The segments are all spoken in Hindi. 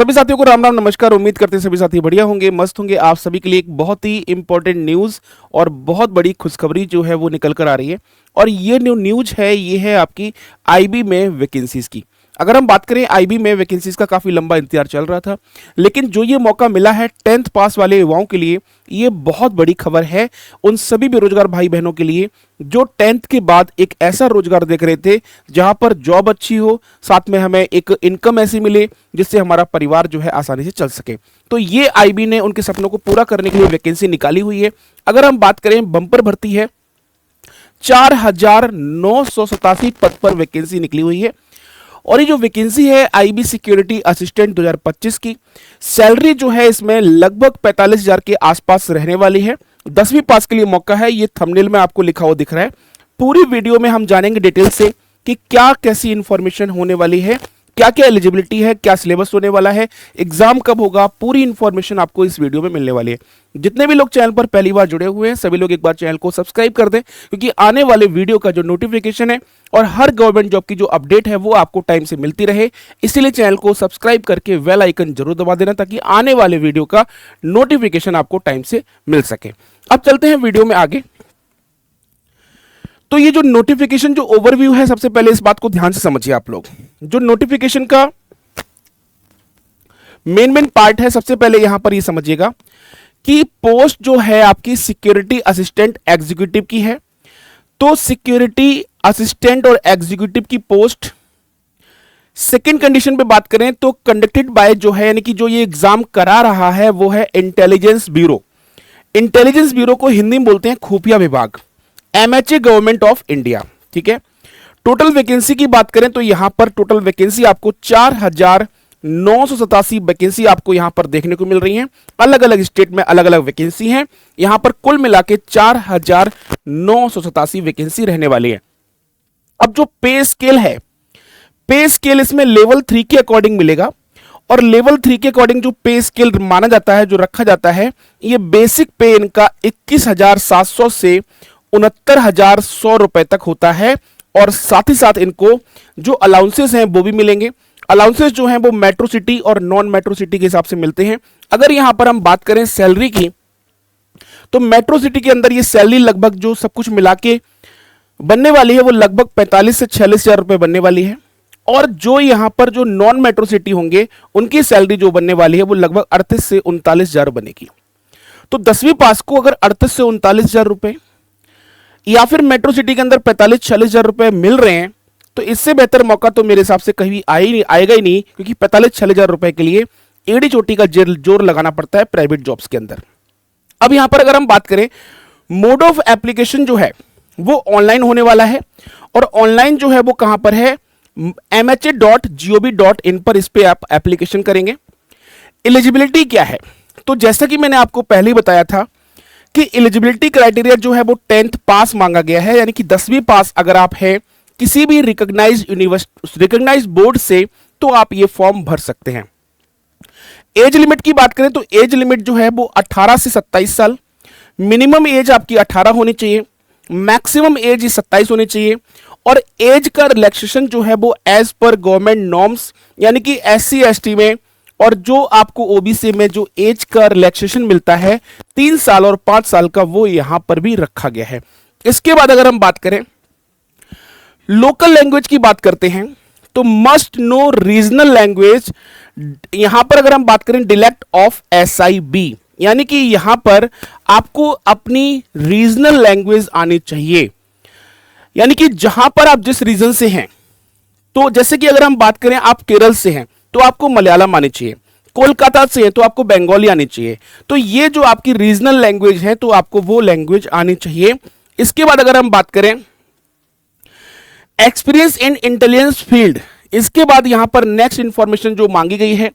सभी साथियों को राम राम नमस्कार। उम्मीद करते हैं सभी साथी बढ़िया होंगे, मस्त होंगे। आप सभी के लिए एक बहुत ही इंपॉर्टेंट न्यूज़ और बहुत बड़ी खुशखबरी जो है वो निकल कर आ रही है। और ये न्यूज़ है, ये है आपकी आईबी में वैकेंसीज की। अगर हम बात करें आईबी में वैकेंसीज का काफ़ी लंबा इंतजार चल रहा था, लेकिन जो ये मौका मिला है 10th पास वाले युवाओं के लिए, ये बहुत बड़ी खबर है उन सभी बेरोजगार भाई बहनों के लिए जो 10th के बाद एक ऐसा रोजगार देख रहे थे जहां पर जॉब अच्छी हो, साथ में हमें एक इनकम ऐसी मिले जिससे हमारा परिवार जो है आसानी से चल सके। तो ये आईबी ने उनके सपनों को पूरा करने के लिए वैकेंसी निकाली हुई है। अगर हम बात करें, बंपर भर्ती है, 4,987 पद पर वैकेंसी निकली हुई है। और ये जो वैकेंसी है आईबी सिक्योरिटी असिस्टेंट 2025 की, सैलरी जो है इसमें लगभग 45,000 के आसपास रहने वाली है। 10वीं पास के लिए मौका है। ये थंबनेल में आपको लिखा हुआ दिख रहा है। पूरी वीडियो में हम जानेंगे डिटेल से कि क्या कैसी इंफॉर्मेशन होने वाली है, क्या क्या एलिजिबिलिटी है, क्या सिलेबस होने वाला है, एग्जाम कब होगा, पूरी इंफॉर्मेशन आपको इस वीडियो में मिलने वाली है। जितने भी लोग चैनल पर पहली बार जुड़े हुए हैं सभी लोग एक बार चैनल को सब्सक्राइब कर दें, क्योंकि आने वाले वीडियो का जो नोटिफिकेशन है और हर गवर्नमेंट जॉब की जो अपडेट है वो आपको टाइम से मिलती रहे। इसीलिए चैनल को सब्सक्राइब करके बेल आइकन जरूर दबा देना ताकि आने वाले वीडियो का नोटिफिकेशन आपको टाइम से मिल सके। अब चलते हैं वीडियो में आगे। तो ये जो नोटिफिकेशन जो ओवरव्यू है, सबसे पहले इस बात को ध्यान से समझिए आप लोग। जो नोटिफिकेशन का मेन पार्ट है, सबसे पहले यहां पर ये समझिएगा कि पोस्ट जो है आपकी सिक्योरिटी असिस्टेंट एग्जीक्यूटिव की है। तो सिक्योरिटी असिस्टेंट और एग्जीक्यूटिव की पोस्ट, सेकेंड कंडीशन पे बात करें तो कंडक्टेड बाय जो है, यानी कि जो ये एग्जाम करा रहा है वो है इंटेलिजेंस ब्यूरो। इंटेलिजेंस ब्यूरो को हिंदी में बोलते हैं खुफिया विभाग, एमएचए गवर्नमेंट ऑफ इंडिया। ठीक है। टोटल वैकेंसी की बात करें तो यहां पर टोटल वैकेंसी आपको 4,987 वैकेंसी आपको यहां पर देखने को मिल रही हैं। अलग अलग स्टेट में अलग अलग वैकेंसी हैं। यहां पर कुल मिला के 4,987 वैकेंसी रहने वाली है। अब जो पे स्केल है, पे स्केल इसमें लेवल 3 के अकॉर्डिंग मिलेगा। और लेवल 3 के अकॉर्डिंग जो पे स्केल माना जाता है, जो रखा जाता है, ये बेसिक पे इनका 21,700 से 69,100 रुपए तक होता है। और साथ ही साथ इनको जो अलाउंसेस हैं वो भी मिलेंगे। अलाउंसेस जो हैं वो मेट्रो सिटी और नॉन मेट्रो सिटी के हिसाब से मिलते हैं। अगर यहां पर हम बात करें सैलरी की, तो मेट्रो सिटी के अंदर ये सैलरी लगभग जो सब कुछ मिला के बनने वाली है वो लगभग 45 से 46,000 रुपए बनने वाली है। और जो यहां पर जो नॉन मेट्रो सिटी होंगे उनकी सैलरी जो बनने वाली है वो लगभग 38 से 39,000 बनेगी। तो 10वीं पास को अगर 38 से 39,000 रुपए या फिर मेट्रो सिटी के अंदर 45-46,000 रुपए मिल रहे हैं, तो इससे बेहतर मौका तो मेरे हिसाब से कहीं आएगा ही नहीं, क्योंकि 45-46,000 रुपए के लिए एड़ी चोटी का जोर लगाना पड़ता है प्राइवेट जॉब्स के अंदर। अब यहां पर अगर हम बात करें, मोड ऑफ एप्लीकेशन जो है वो ऑनलाइन होने वाला है। और ऑनलाइन जो है वो कहां पर है, mha.gov.in पर इस पे आप एप्लीकेशन करेंगे। एलिजिबिलिटी क्या है, तो जैसा कि मैंने आपको पहले ही बताया था कि एलिजिबिलिटी क्राइटेरिया जो है वो 10th पास मांगा गया है, यानी कि 10वीं पास अगर आप हैं किसी भी रिकॉग्नाइज्ड बोर्ड से तो आप ये फॉर्म भर सकते हैं। एज लिमिट की बात करें तो एज लिमिट जो है वो 18 से 27 साल, मिनिमम एज आपकी 18 होनी चाहिए, मैक्सिमम एज 27 होनी चाहिए। और एज का रिलैक्सेशन जो है वो एज पर गवर्नमेंट नॉर्म्स, यानी कि SC ST में और जो आपको ओबीसी में जो एज का रिलैक्सेशन मिलता है 3 साल और 5 साल का, वो यहां पर भी रखा गया है। इसके बाद अगर हम बात करें लोकल लैंग्वेज की बात करते हैं तो मस्ट नो रीजनल लैंग्वेज। यहां पर अगर हम बात करें डिलेक्ट ऑफ SIB, यानी कि यहां पर आपको अपनी रीजनल लैंग्वेज आनी चाहिए, यानी कि जहां पर आप जिस रीजन से हैं। तो जैसे कि अगर हम बात करें आप केरल से हैं तो आपको मलयालम आनी चाहिए, कोलकाता से है तो आपको बंगाली आनी चाहिए। तो ये जो आपकी रीजनल लैंग्वेज है तो आपको वो लैंग्वेज आनी चाहिए। इसके बाद अगर हम बात करें एक्सपीरियंस इन इंटेलिजेंस फील्ड, इसके बाद यहां पर नेक्स्ट इंफॉर्मेशन जो मांगी गई है,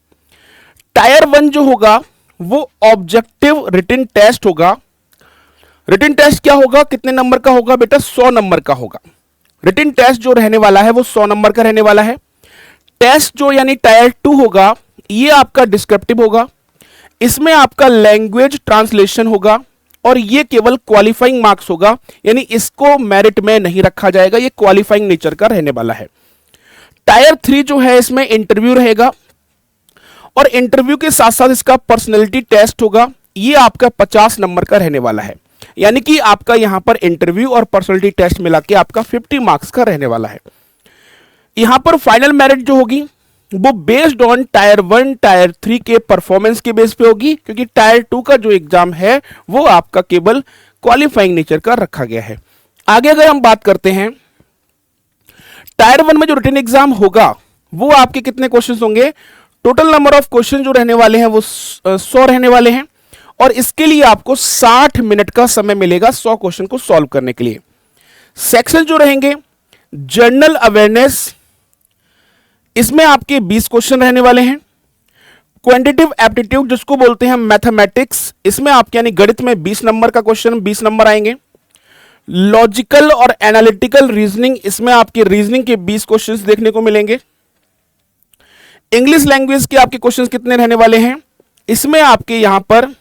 टायर 1 जो होगा वो ऑब्जेक्टिव रिटन टेस्ट होगा। रिटन टेस्ट क्या होगा, कितने नंबर का होगा बेटा, 100 नंबर का होगा। रिटन टेस्ट जो रहने वाला है वो 100 नंबर का रहने वाला है। टेस्ट जो यानी टायर 2 होगा ये आपका डिस्क्रिप्टिव होगा। इसमें आपका लैंग्वेज ट्रांसलेशन होगा और ये केवल क्वालिफाइंग मार्क्स होगा, यानी इसको मेरिट में नहीं रखा जाएगा, ये क्वालिफाइंग नेचर का रहने वाला है। टायर 3 जो है इसमें इंटरव्यू रहेगा और इंटरव्यू के साथ साथ इसका पर्सनैलिटी टेस्ट होगा, ये आपका 50 नंबर का रहने वाला है। यानी कि आपका यहां पर इंटरव्यू और पर्सनैलिटी टेस्ट मिला के आपका 50 मार्क्स का रहने वाला है। यहां पर फाइनल मेरिट जो होगी वो बेस्ड ऑन टायर 1 टायर 3 के परफॉर्मेंस के बेस पे होगी, क्योंकि टायर 2 का जो एग्जाम है वो आपका केवल क्वालिफाइंग नेचर का रखा गया है। आगे अगर हम बात करते हैं, टायर 1 में जो रिटन एग्जाम होगा वो आपके कितने क्वेश्चंस होंगे, टोटल नंबर ऑफ क्वेश्चन जो रहने वाले हैं वो 100 रहने वाले हैं, और इसके लिए आपको 60 मिनट का समय मिलेगा 100 क्वेश्चन को सॉल्व करने के लिए। सेक्शन जो रहेंगे, जनरल अवेयरनेस, इसमें आपके 20 क्वेश्चन रहने वाले हैं। क्वांटिटेटिव एप्टीट्यूड जिसको बोलते हैं मैथमेटिक्स, इसमें आपके यानी गणित में 20 नंबर का क्वेश्चन 20 नंबर आएंगे। लॉजिकल और एनालिटिकल रीजनिंग, इसमें आपके रीजनिंग के 20 क्वेश्चंस देखने को मिलेंगे। इंग्लिश लैंग्वेज के आपके क्वेश्चंस कितने रहने वाले हैं, इसमें आपके यहां पर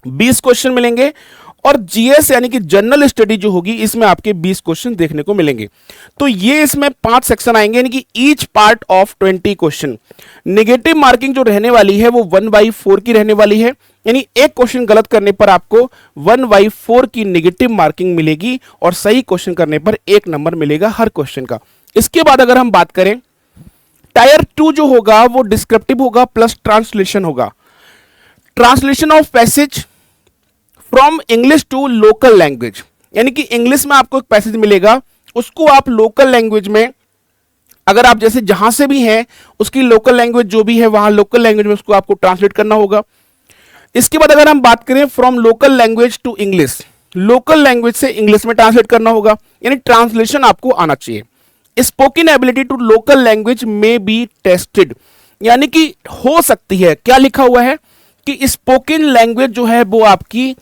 20 क्वेश्चन मिलेंगे, और जीएस यानी कि जनरल स्टडी जो होगी इसमें आपके 20 क्वेश्चन देखने को मिलेंगे। तो ये इसमें 5 सेक्शन आएंगे, यानी कि each part of 20 question. Negative marking जो रहने वाली है वो 1/4 की रहने वाली है, यानी एक क्वेश्चन गलत करने पर आपको 1/4 की नेगेटिव मार्किंग मिलेगी, और सही क्वेश्चन करने पर 1 नंबर मिलेगा हर क्वेश्चन का। इसके बाद अगर हम बात करें, टायर 2 जो होगा वो डिस्क्रिप्टिव होगा प्लस ट्रांसलेशन होगा। Translation of passage from English to local language, यानी कि इंग्लिश में आपको एक पैसेज मिलेगा, उसको आप लोकल लैंग्वेज में, अगर आप जैसे जहां से भी हैं उसकी लोकल लैंग्वेज जो भी है वहां लोकल लैंग्वेज में उसको आपको ट्रांसलेट करना होगा। इसके बाद अगर हम बात करें from local language to English, local language से इंग्लिश में ट्रांसलेट करना होगा, यानी ट्रांसलेशन आपको आना चाहिए। Spoken ability to local language में बी टेस्टेड, यानी कि हो सकती है, क्या लिखा हुआ है कि स्पोकन लैंग्वेज जो है वो आपकी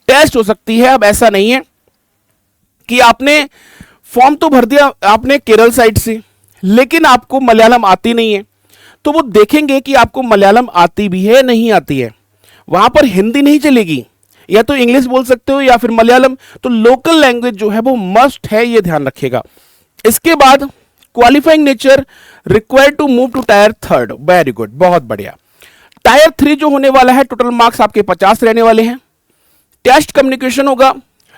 टेस्ट हो सकती है। अब ऐसा नहीं है कि आपने फॉर्म तो भर दिया आपने केरल साइड से, लेकिन आपको मलयालम आती नहीं है, तो वो देखेंगे कि आपको मलयालम आती भी है नहीं आती है, वहां पर हिंदी नहीं चलेगी, या तो इंग्लिश बोल सकते हो या फिर मलयालम, तो लोकल लैंग्वेज जो है वो मस्ट है, ये ध्यान रखिएगा। इसके बाद qualifying nature required to move to tier 3, very good, बहुत बढ़िया। टायर 3 जो होने वाला है टोटल मार्क्स आपके 50 रहने वाले हैं। टेस्ट कम्युनिकेशन होगा,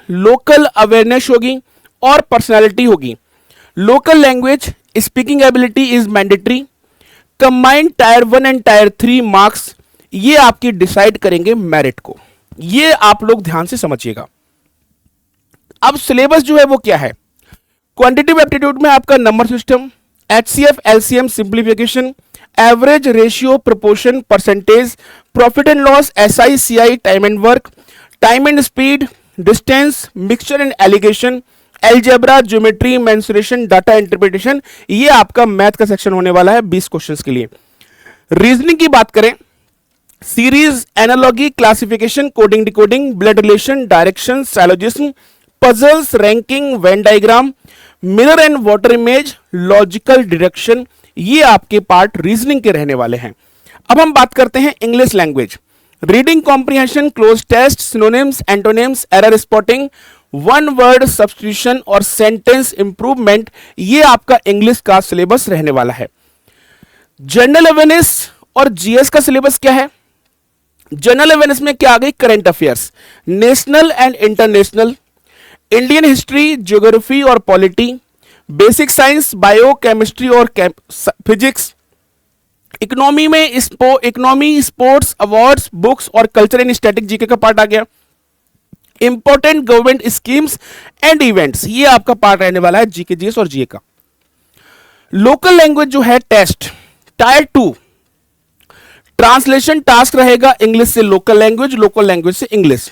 लोकल अवेयरनेस होगी और पर्सनालिटी होगी। Local language speaking ability is mandatory. Combined tyre 1 and tyre 3 marks ये आपकी डिसाइड करेंगे मेरिट को, ये आप लोग ध्यान से समझिएगा। अब सिलेबस जो है वो क्या है, क्वांटिटेटिव एप्टीट्यूड में आपका number system, HCF LCM simplification, average ratio proportion percentage, profit and loss, SI CI, time and work, time and speed, distance, mixture and allegation, algebra, geometry, mensuration, data interpretation, ये आपका मैथ का सेक्शन होने वाला है 20 क्वेश्चंस के लिए। रीजनिंग की बात करें, series, analogy, classification, coding decoding, blood relation, direction, syllogism, puzzles, ranking, Venn diagram, mirror and water image, logical deduction, ये आपके पार्ट रीजनिंग के रहने वाले हैं। अब हम बात करते हैं English language, reading comprehension, cloze test, synonyms, antonyms, error spotting, one word substitution और सेंटेंस इंप्रूवमेंट, ये आपका इंग्लिश का सिलेबस रहने वाला है। जनरल अवेयरनेस और जीएस का सिलेबस क्या है, जनरल अवेयरनेस में क्या आ गई, current affairs, national and international, Indian history, geography और polity, basic science, bio chemistry और फिजिक्स, इकोनॉमी में इकोनॉमी, स्पोर्ट्स, अवार्ड्स, बुक्स और कल्चर एंड स्टैटिक जीके का पार्ट आ गया। Important government schemes and events, ये आपका पार्ट रहने वाला है जीके जीएस और जीए का। लोकल लैंग्वेज जो है टेस्ट, टायर 2 ट्रांसलेशन टास्क रहेगा इंग्लिश से लोकल लैंग्वेज से इंग्लिश।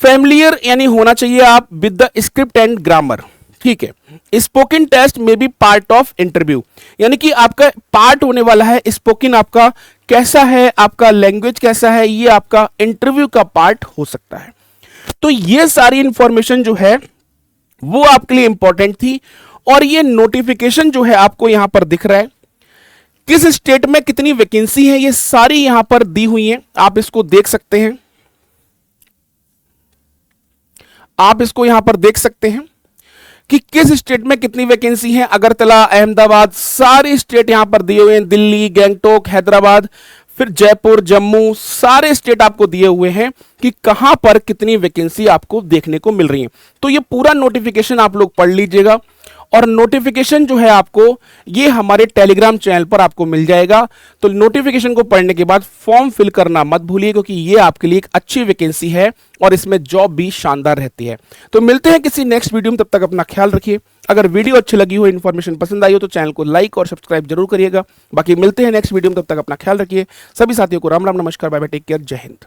फैमिलियर यानी होना चाहिए आप with the script and grammar, ठीक है। स्पोकन टेस्ट में भी पार्ट ऑफ इंटरव्यू, यानी कि आपका पार्ट होने वाला है स्पोकन, आपका कैसा है, आपका लैंग्वेज कैसा है, ये आपका इंटरव्यू का पार्ट हो सकता है। तो ये सारी इंफॉर्मेशन जो है वो आपके लिए इंपॉर्टेंट थी, और ये नोटिफिकेशन जो है आपको यहां पर दिख रहा है, किस स्टेट में कितनी वैकेंसी है, ये सारी यहां पर दी हुई है, आप इसको देख सकते हैं, आप इसको यहां पर देख सकते हैं कि किस स्टेट में कितनी वैकेंसी है। अगरतला, अहमदाबाद, सारे स्टेट यहां पर दिए हुए हैं, दिल्ली, गैंगटोक, हैदराबाद, फिर जयपुर, जम्मू, सारे स्टेट आपको दिए हुए हैं कि कहां पर कितनी वैकेंसी आपको देखने को मिल रही है। तो ये पूरा नोटिफिकेशन आप लोग पढ़ लीजिएगा, और नोटिफिकेशन जो है आपको ये हमारे टेलीग्राम चैनल पर आपको मिल जाएगा। तो नोटिफिकेशन को पढ़ने के बाद फॉर्म फिल करना मत भूलिए, क्योंकि ये आपके लिए एक अच्छी वैकेंसी है और इसमें जॉब भी शानदार रहती है। तो मिलते हैं किसी नेक्स्ट वीडियो में, तब तक अपना ख्याल रखिए। अगर वीडियो अच्छी लगी हो, इन्फॉर्मेशन पसंद आई हो, तो चैनल को लाइक और सब्सक्राइब जरूर करिएगा। बाकी मिलते हैं नेक्स्ट वीडियो में, तब तक अपना ख्याल रखिए। सभी साथियों को राम राम, नमस्कार, बाय बाय, टेक केयर, जय हिंद।